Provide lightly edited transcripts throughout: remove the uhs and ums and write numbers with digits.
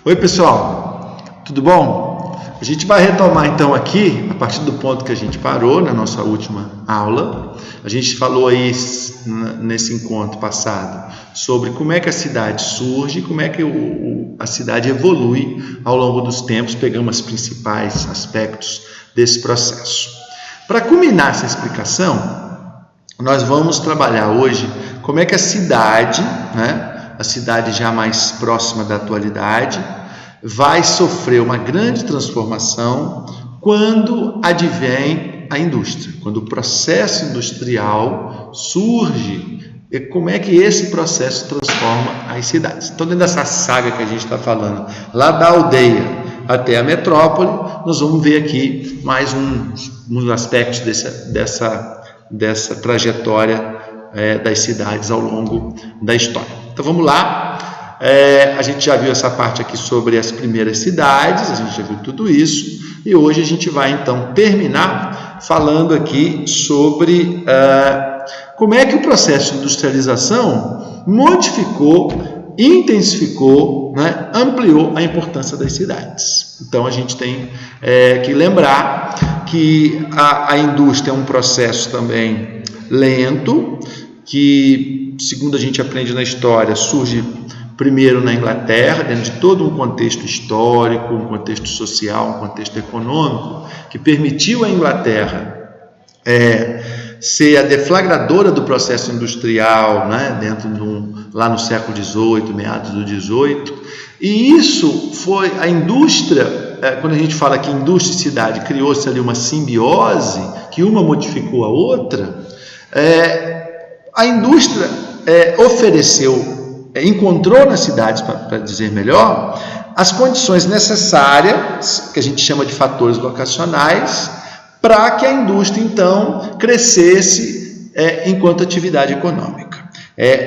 Oi pessoal, tudo bom? A gente vai retomar então aqui, a partir do ponto que a gente parou na nossa última aula. A gente falou aí nesse encontro passado sobre como é que a cidade surge, como é que a cidade evolui ao longo dos tempos, pegamos os principais aspectos desse processo. Para culminar essa explicação, nós vamos trabalhar hoje como é que a cidade, a cidade já mais próxima da atualidade, vai sofrer uma grande transformação quando advém a indústria, quando o processo industrial surge, e como é que esse processo transforma as cidades. Então, dentro dessa saga que a gente está falando, lá da aldeia até a metrópole, nós vamos ver aqui mais uns aspectos dessa trajetória das cidades ao longo da história. Então vamos lá, a gente já viu essa parte aqui sobre as primeiras cidades, a gente já viu tudo isso, e hoje a gente vai então terminar falando aqui sobre como é que o processo de industrialização modificou, intensificou, ampliou a importância das cidades. Então a gente tem que lembrar que a indústria é um processo também lento, que, segundo a gente aprende na história, surge primeiro na Inglaterra, dentro de todo um contexto histórico, um contexto social, um contexto econômico, que permitiu à Inglaterra ser a deflagradora do processo industrial, lá no século XVIII, meados do XVIII, e isso foi a indústria. Quando a gente fala que indústria e cidade, criou-se ali uma simbiose, que uma modificou a outra. A indústria encontrou nas cidades, para dizer melhor, as condições necessárias, que a gente chama de fatores locacionais, para que a indústria, então, crescesse enquanto atividade econômica.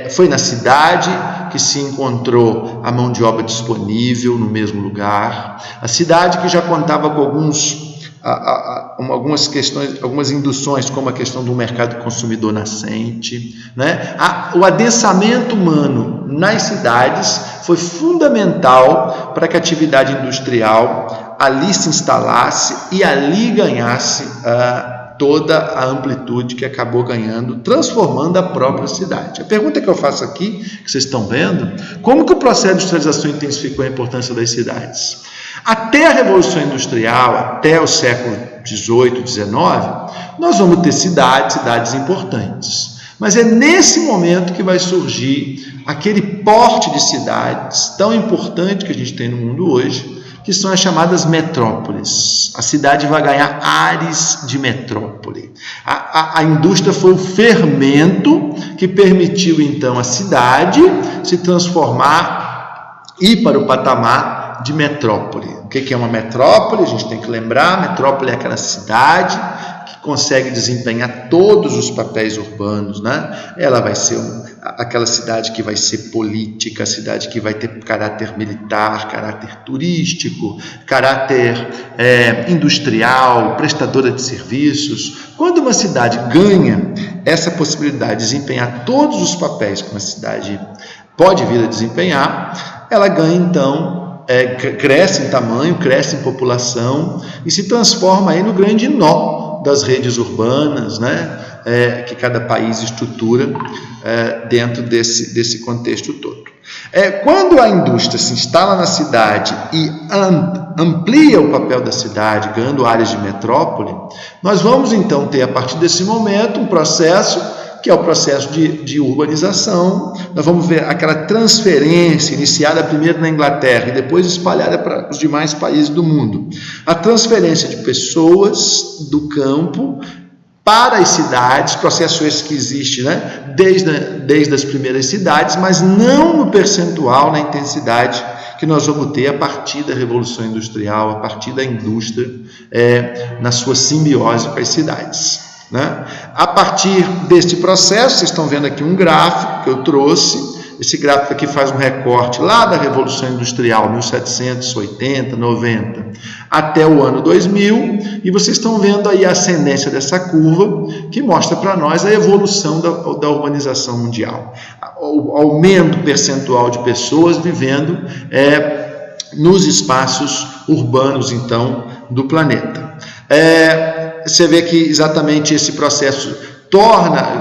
Foi na cidade que se encontrou a mão de obra disponível no mesmo lugar, a cidade que já contava com algumas questões, algumas induções, como a questão do mercado consumidor nascente, o adensamento humano nas cidades foi fundamental para que a atividade industrial ali se instalasse e ali ganhasse toda a amplitude que acabou ganhando, transformando a própria cidade. A pergunta que eu faço aqui, que vocês estão vendo, como que o processo de industrialização intensificou a importância das cidades? Até a Revolução Industrial, até o século XVIII, XIX, nós vamos ter cidades importantes. Mas é nesse momento que vai surgir aquele porte de cidades tão importante que a gente tem no mundo hoje, que são as chamadas metrópoles. A cidade vai ganhar ares de metrópole. A indústria foi o fermento que permitiu, então, a cidade se transformar, ir para o patamar de metrópole. O que é uma metrópole? A gente tem que lembrar, metrópole é aquela cidade que consegue desempenhar todos os papéis urbanos, Ela vai ser aquela cidade que vai ser política, cidade que vai ter caráter militar, caráter turístico, caráter industrial, prestadora de serviços. Quando uma cidade ganha essa possibilidade de desempenhar todos os papéis que uma cidade pode vir a desempenhar, ela ganha então, cresce em tamanho, cresce em população e se transforma aí no grande nó das redes urbanas, que cada país estrutura dentro desse contexto todo. Quando a indústria se instala na cidade e amplia o papel da cidade, ganhando áreas de metrópole, nós vamos então ter, a partir desse momento, um processo que é o processo de urbanização. Nós vamos ver aquela transferência iniciada primeiro na Inglaterra e depois espalhada para os demais países do mundo. A transferência de pessoas do campo para as cidades, processo esse que existe desde as primeiras cidades, mas não no percentual, na intensidade que nós vamos ter a partir da Revolução Industrial, a partir da indústria, na sua simbiose com as cidades. A partir deste processo, vocês estão vendo aqui um gráfico que eu trouxe. Esse gráfico aqui faz um recorte lá da Revolução Industrial, 1780, 90, até o ano 2000, e vocês estão vendo aí a ascendência dessa curva, que mostra para nós a evolução da urbanização mundial. O aumento percentual de pessoas vivendo nos espaços urbanos, então, do planeta. Você vê que exatamente esse processo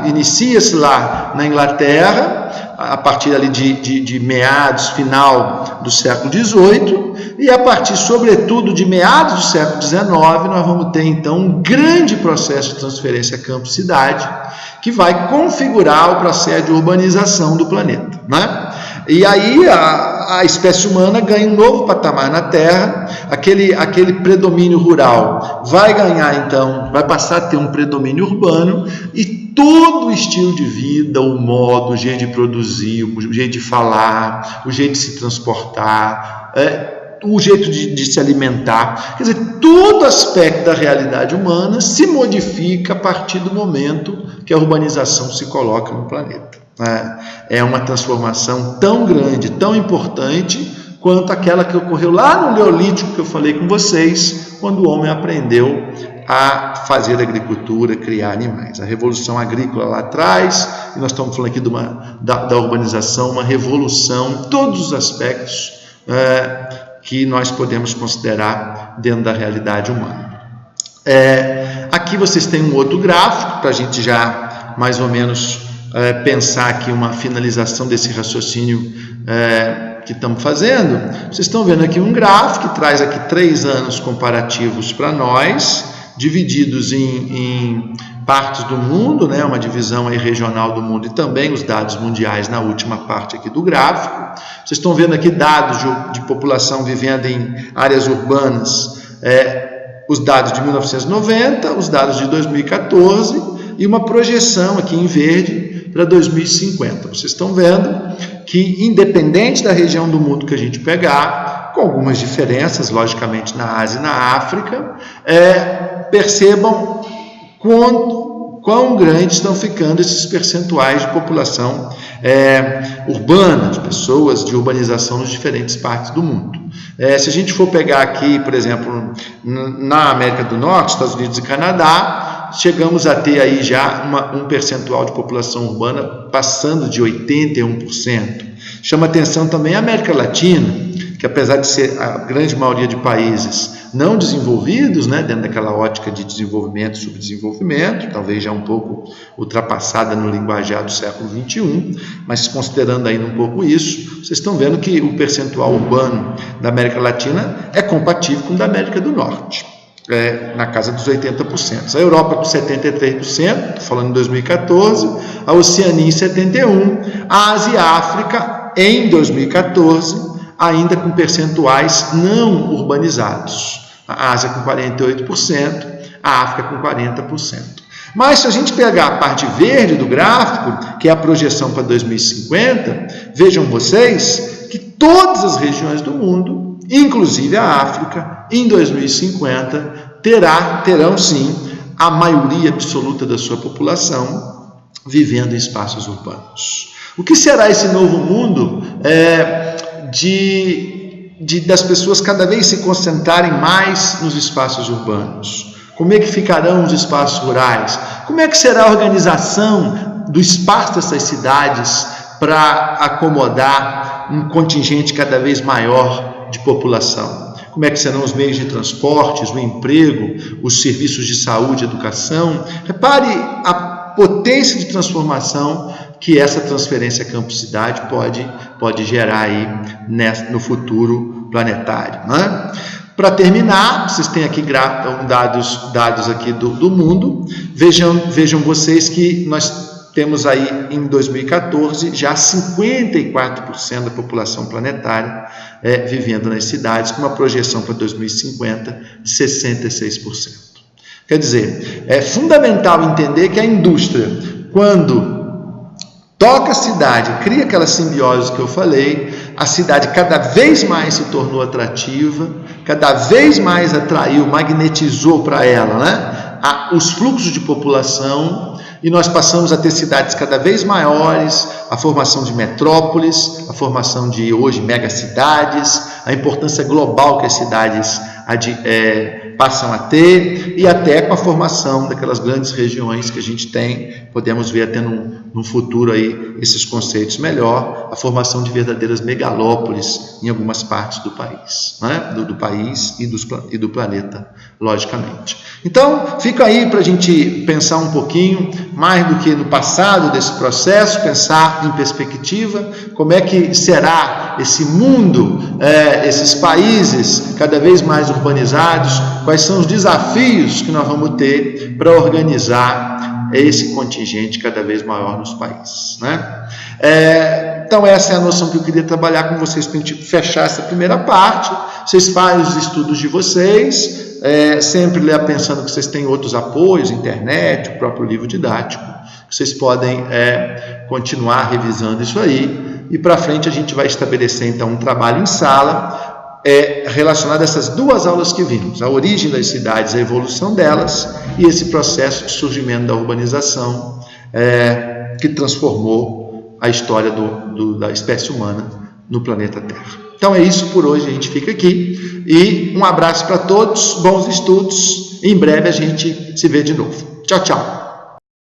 inicia-se lá na Inglaterra, a partir ali de meados, final do século XVIII, e a partir, sobretudo, de meados do século XIX, nós vamos ter, então, um grande processo de transferência campo-cidade, que vai configurar o processo de urbanização do planeta, né? E aí a espécie humana ganha um novo patamar na Terra, aquele predomínio rural vai ganhar, então, vai passar a ter um predomínio urbano, e todo o estilo de vida, o modo, o jeito de produzir, o jeito de falar, o jeito de se transportar, o jeito de se alimentar, quer dizer, todo aspecto da realidade humana se modifica a partir do momento que a urbanização se coloca no planeta. É uma transformação tão grande, tão importante, quanto aquela que ocorreu lá no Neolítico, que eu falei com vocês, quando o homem aprendeu a fazer agricultura, criar animais. A revolução agrícola lá atrás, e nós estamos falando aqui da urbanização, uma revolução em todos os aspectos que nós podemos considerar dentro da realidade humana. Aqui vocês têm um outro gráfico, para a gente já mais ou menos pensar aqui uma finalização desse raciocínio que estamos fazendo. Vocês estão vendo aqui um gráfico que traz aqui 3 anos comparativos para nós, divididos em partes do mundo, né? Uma divisão aí regional do mundo, e também os dados mundiais na última parte aqui do gráfico. Vocês estão vendo aqui dados de população vivendo em áreas urbanas, os dados de 1990, os dados de 2014 e uma projeção aqui em verde para 2050. Vocês estão vendo que, independente da região do mundo que a gente pegar, com algumas diferenças, logicamente, na Ásia e na África, percebam quão grandes estão ficando esses percentuais de população urbana, de pessoas de urbanização nas diferentes partes do mundo. Se a gente for pegar aqui, por exemplo, na América do Norte, Estados Unidos e Canadá, chegamos a ter aí já um percentual de população urbana passando de 81%. Chama atenção também a América Latina, que apesar de ser a grande maioria de países não desenvolvidos, né, dentro daquela ótica de desenvolvimento e subdesenvolvimento, talvez já um pouco ultrapassada no linguajar do século XXI, mas considerando ainda um pouco isso, vocês estão vendo que o percentual urbano da América Latina é compatível com o da América do Norte, na casa dos 80%. A Europa com 73%, estou falando em 2014, a Oceania em 71%, a Ásia e a África em 2014, ainda com percentuais não urbanizados. A Ásia com 48%, a África com 40%. Mas se a gente pegar a parte verde do gráfico, que é a projeção para 2050, vejam vocês que todas as regiões do mundo, inclusive a África, em 2050, terão sim a maioria absoluta da sua população vivendo em espaços urbanos. O que será esse novo mundo das pessoas cada vez se concentrarem mais nos espaços urbanos? Como é que ficarão os espaços rurais? Como é que será a organização do espaço dessas cidades para acomodar um contingente cada vez maior de população? Como é que serão os meios de transportes, o emprego, os serviços de saúde, educação? Repare a potência de transformação que essa transferência campo-cidade pode gerar aí no futuro planetário, né? Para terminar, vocês têm aqui dados aqui do mundo. Vejam vocês que nós temos aí em 2014 já 54% da população planetária vivendo nas cidades, com uma projeção para 2050 de 66%. Quer dizer, é fundamental entender que a indústria, quando toca a cidade, cria aquela simbiose que eu falei, a cidade cada vez mais se tornou atrativa, cada vez mais atraiu, magnetizou para ela, né, os fluxos de população, e nós passamos a ter cidades cada vez maiores, a formação de metrópoles, a formação de hoje megacidades, a importância global que as cidades passam a ter, e até com a formação daquelas grandes regiões que a gente tem, podemos ver até num futuro aí esses conceitos melhor, a formação de verdadeiras megalópolis em algumas partes do país, né? do país e do planeta, logicamente. Então, fica aí para a gente pensar um pouquinho, mais do que no passado desse processo, pensar em perspectiva, como é que será esse mundo, esses países cada vez mais urbanizados, quais são os desafios que nós vamos ter para organizar esse contingente cada vez maior nos países, né? Então essa é a noção que eu queria trabalhar com vocês para a gente fechar essa primeira parte. Vocês fazem os estudos de vocês, sempre pensando que vocês têm outros apoios, internet, o próprio livro didático, vocês podem continuar revisando isso aí, e para frente a gente vai estabelecer então um trabalho em sala relacionado a essas duas aulas que vimos, a origem das cidades, a evolução delas, e esse processo de surgimento da urbanização que transformou a história da espécie humana no planeta Terra. Então é isso por hoje, a gente fica aqui, e um abraço para todos, bons estudos, em breve a gente se vê de novo. Tchau, tchau!